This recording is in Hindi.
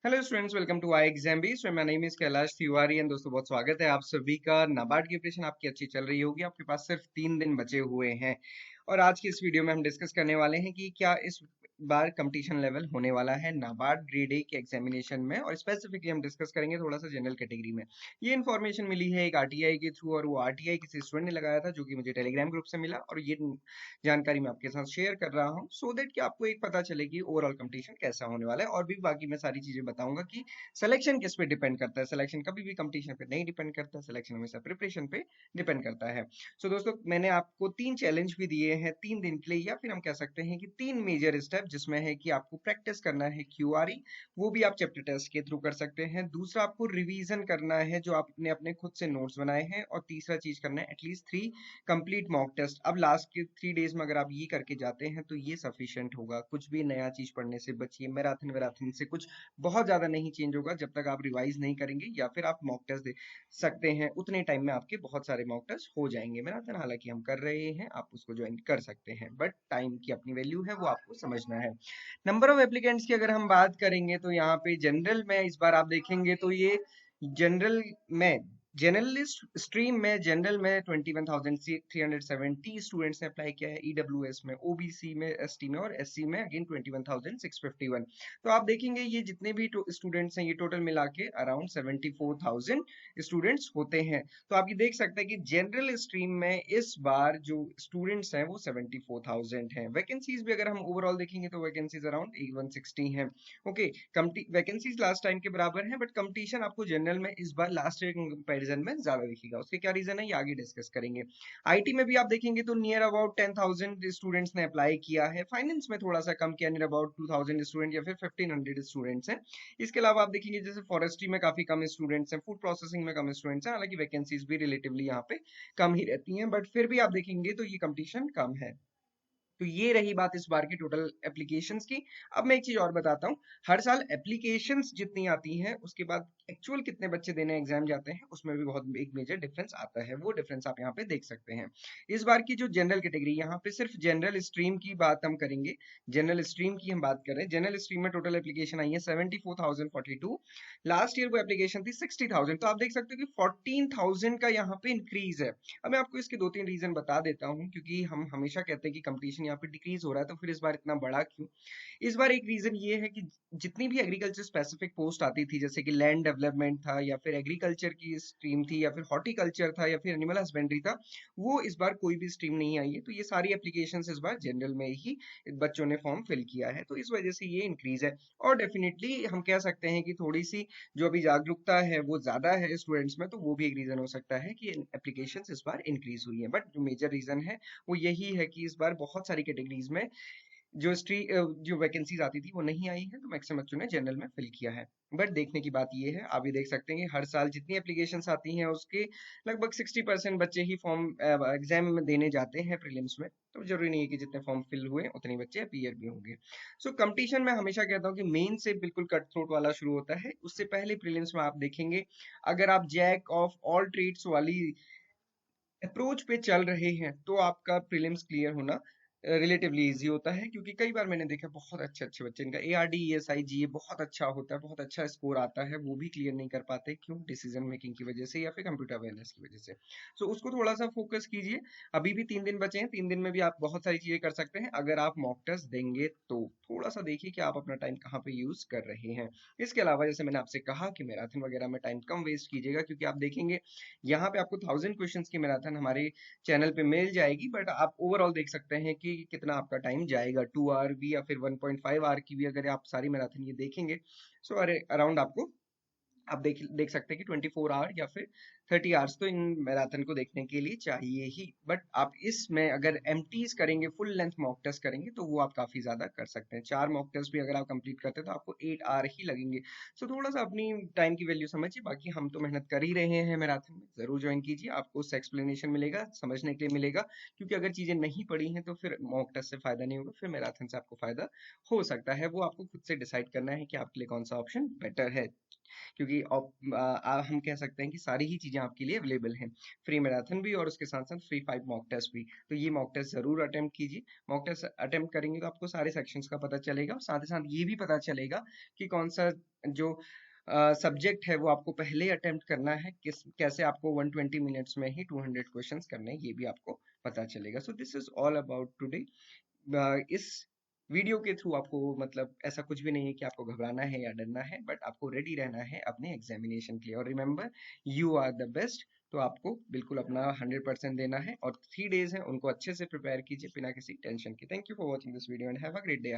Hello students, welcome to I exam B. So my name is Kailash Tiwari and दोस्तों बहुत स्वागत है आप सभी का। नाबार्ड की प्रिपरेशन आपकी अच्छी चल रही होगी। आपके पास सिर्फ 3 दिन बचे हुए हैं और आज की इस वीडियो में हम डिस्कस करने वाले हैं कि क्या इस बार कंपटीशन लेवल होने वाला है नाबार्ड ग्रेड ए के एग्जामिनेशन में, और स्पेसिफिकली हम डिस्कस करेंगे थोड़ा सा जनरल कैटेगरी में। ये इन्फॉर्मेशन मिली है एक आरटीआई के थ्रू, और वो आरटीआई किसी स्टूडेंट ने लगाया था जो कि मुझे टेलीग्राम ग्रुप से मिला, और ये जानकारी मैं आपके साथ शेयर कर रहा हूँ सो दैट कि आपको एक पता चले कि ओवरऑल कंपटीशन कैसा होने वाला है। और भी बाकी मैं सारी चीजें बताऊंगा कि सिलेक्शन किस पे डिपेंड करता है। सिलेक्शन कभी भी कंपटीशन पे नहीं डिपेंड करता, सिलेक्शन हमेशा प्रिपरेशन पे डिपेंड करता है। सो दोस्तों, मैंने आपको 3 चैलेंज भी दिए हैं 3 दिन के लिए, या फिर हम कह सकते हैं कि 3 मेजर स्टेप, जिसमें है कि आपको प्रैक्टिस करना है क्यूआरई, वो भी आप चैप्टर टेस्ट के थ्रू कर सकते हैं। दूसरा, आपको रिवीजन करना है जो आपने अपने खुद से नोट्स बनाए हैं। और तीसरा चीज करना है एटलीस्ट 3 कंप्लीट मॉक टेस्ट। अब लास्ट के 3 डेज में अगर आप ये करके जाते हैं तो ये सफिशिएंट होगा। कुछ भी नया चीज पढ़ने से बचिए। मैराथन वैराथन से कुछ बहुत ज्यादा नहीं चेंज होगा जब तक आप रिवाइज नहीं करेंगे, या फिर आप मॉक टेस्ट दे सकते हैं। उतने टाइम में आपके बहुत सारे मॉक टेस्ट हो जाएंगे। मैराथन हालांकि हम कर रहे हैं, आप उसको ज्वाइन कर सकते हैं, बट टाइम की अपनी वैल्यू है, वो आपको समझना है। नंबर ऑफ एप्लीकेंट्स की अगर हम बात करेंगे तो यहाँ पे जनरल में इस बार आप देखेंगे तो ये जनरल में जनरलिस्ट स्ट्रीम में जनरल में 21,370 स्टूडेंट्स ने अप्लाई किया है। ईडब्ल्यूएस में, ओबीसी में, एसटी में और एससी में अगेन 21,651। तो आप देखेंगे ये जितने भी स्टूडेंट्स हैं ये टोटल मिला के अराउंड 74,000 स्टूडेंट्स होते हैं। तो आप ये देख सकते हैं कि जनरल स्ट्रीम में इस बार जो स्टूडेंट्स हैं वो 74,000 हैं। वैकेंसीज भी अगर हम ओवरऑल देखेंगे तो वैकेंसीज अराउंड 160 हैं। ओके, वैकेंसीज लास्ट टाइम के बराबर हैं, बट कंपटीशन आपको जनरल में इस बार लास्ट ईयर के कंपैरिजन में ज्यादा दिखेगा। उसके क्या रीजन है ये आगे डिस्कस करेंगे। आईटी में भी आप देखेंगे तो नियर अबाउट 10,000 स्टूडेंट्स ने अप्लाई किया है। फाइनेंस में थोड़ा सा कम किया, नियर अबाउट 2,000 स्टूडेंट या फिर 1,500 स्टूडेंट्स हैं। इसके अलावा आप देखेंगे जैसे फॉरेस्ट्री में काफी कम स्टूडेंट्स हैं, फूड प्रोसेसिंग में कम स्टूडेंट्स हैं। हालांकि वैकेंसीज भी रिलेटिवली यहाँ पे कम ही रहती हैं, बट फिर भी आप देखेंगे तो ये कंपटीशन कम है। तो ये रही बात इस बार की टोटल एप्लीकेशंस की। अब मैं एक चीज और बताता हूँ। हर साल एप्लीकेशंस जितनी आती हैं उसके बाद एक्चुअल कितने बच्चे देने एग्जाम जाते हैं उसमें भी बहुत एक मेजर डिफरेंस आता है। वो डिफरेंस आप यहाँ पे देख सकते हैं। इस बार की जो जनरल कैटेगरी, यहाँ पे सिर्फ जनरल स्ट्रीम की बात हम करेंगे। जनरल स्ट्रीम की हम बात कर रहे हैं। जनरल स्ट्रीम में टोटल एप्लीकेशन आई है 74,042। लास्ट ईयर वो एप्लीकेशन थी 60,000। तो आप देख सकते हो कि 14,000 का यहाँ पे इंक्रीज है। अब मैं आपको इसके 2-3 रीजन बता देता हूँ, क्योंकि हम हमेशा कहते हैं कि कंपटीशन यहाँ पे डिक्रीज हो रहा है, तो फिर इस बार इतना बड़ा क्यों। इस बार एक रीजन ये है कि जितनी भी एग्रीकल्चर स्पेसिफिक पोस्ट आती थी, जैसे कि लैंड डेवलपमेंट था, या फिर एग्रीकल्चर की स्ट्रीम थी, या फिर हॉर्टिकल्चर था, या फिर एनिमल हस्बेंड्री था, वो इस बार कोई भी स्ट्रीम नहीं आई है। तो ये सारी एप्लीकेशन इस बार जनरल में ही बच्चों ने फॉर्म फिल किया है, तो इस वजह से ये इंक्रीज है। और डेफिनेटली हम कह सकते हैं कि थोड़ी सी जो अभी जागरूकता है वो ज्यादा है स्टूडेंट्स में, तो वो भी एक रीजन हो सकता है कि एप्लीकेशंस इस बार इंक्रीज हुई है। बट जो मेजर रीजन है वो यही है कि इस बार बहुत सारी कैटेगरीज में जो वैकेंसीज आती थी वो नहीं आई है, तो मैक्सिमम बच्चों ने जनरल में फिल किया है। बट देखने की बात ये है, आप ये देख सकते हैं कि हर साल जितनी एप्लीकेशंस आती हैं उसके लगभग 60% बच्चे ही फॉर्म एग्जाम में देने जाते हैं प्रीलिम्स में। तो जरूरी नहीं है कि जितने फॉर्म फिल हुए उतने बच्चे अपीयर भी होंगे। सो कंपटीशन में हमेशा कहता हूँ कि मेन से बिल्कुल कट थ्रोट वाला शुरू होता है। उससे पहले प्रीलिम्स में आप देखेंगे, अगर आप जैक ऑफ ऑल ट्रेड्स वाली अप्रोच पे चल रहे हैं तो आपका प्रीलिम्स क्लियर होना रिलेटिवली इजी होता है। क्योंकि कई बार मैंने देखा बहुत अच्छे अच्छे बच्चे, इनका ARD ESI GA बहुत अच्छा होता है, बहुत अच्छा स्कोर आता है, वो भी क्लियर नहीं कर पाते। क्यों? डिसीजन मेकिंग की वजह से या फिर कंप्यूटर अवेयरनेस की वजह से। सो उसको थोड़ा सा फोकस कीजिए। अभी भी 3 दिन बचे हैं, 3 दिन में भी आप बहुत सारी चीजें कर सकते हैं अगर आप मॉक टेस्ट देंगे तो। थोड़ा सा देखिए कि आप अपना टाइम कहाँ पे यूज कर रहे हैं। इसके अलावा जैसे मैंने आपसे कहा कि मैराथन वगैरह में टाइम कम वेस्ट कीजिएगा, क्योंकि आप देखेंगे यहाँ पे आपको 1000 क्वेश्चंस की मैराथन हमारे चैनल पे मिल जाएगी, बट आप ओवरऑल देख सकते हैं कि कितना आपका टाइम जाएगा। 2 आवर भी या फिर 1.5 आवर की भी अगर आप सारी मैराथन ये देखेंगे, सो अरे अराउंड आपको आप देख सकते हैं कि 24 आवर या फिर 30 आवर्स तो इन मैराथन को देखने के लिए चाहिए ही। बट आप इसमें अगर एमटीज करेंगे, फुल लेंथ मॉक टेस्ट करेंगे, तो वो आप काफी ज्यादा कर सकते हैं। 4 मॉक टेस्ट भी अगर आप कंप्लीट करते हैं तो आपको 8 आवर ही लगेंगे। सो थोड़ा सा अपनी टाइम की वैल्यू समझिए। बाकी हम तो मेहनत कर ही रहे हैं मैराथन में, जरूर ज्वाइन कीजिए। आपको उससे एक्सप्लेनेशन मिलेगा, समझने के लिए मिलेगा। क्योंकि अगर चीजें नहीं पढ़ी हैं तो फिर मॉक टेस्ट से फायदा नहीं होगा, फिर मैराथन से आपको फायदा हो सकता है। वो आपको खुद से डिसाइड करना है कि आपके लिए कौन सा ऑप्शन बेटर है। क्योंकि हम कह सकते हैं कि सारी ही चीजें आपके लिए अवेलेबल हैं, फ्री मैराथन भी और उसके साथ साथ फ्री 5 मॉक टेस्ट भी। तो ये मॉक टेस्ट जरूर अटेम्प्ट कीजिए। मॉक टेस्ट अटेम्प्ट करेंगे तो आपको सारे सेक्शंस का पता चलेगा और साथ ही साथ ये भी पता चलेगा कि कौन सा जो सब्जेक्ट है वो आपको पहले अटेम्प्ट करना है, किस कैसे आपको 120 मिनट्स में ही 200 क्वेश्चंस करने हैं, ये भी आपको पता चलेगा। So this is all about today. इस वीडियो के थ्रू आपको मतलब ऐसा कुछ भी नहीं है कि आपको घबराना है या डरना है, बट आपको रेडी रहना है अपने एग्जामिनेशन के लिए। और remember, you are the best. तो आपको बिल्कुल अपना 100% देना है और 3 डेज हैं उनको अच्छे से प्रिपेयर कीजिए बिना किसी टेंशन के। Thank you for watching this video and have a great day.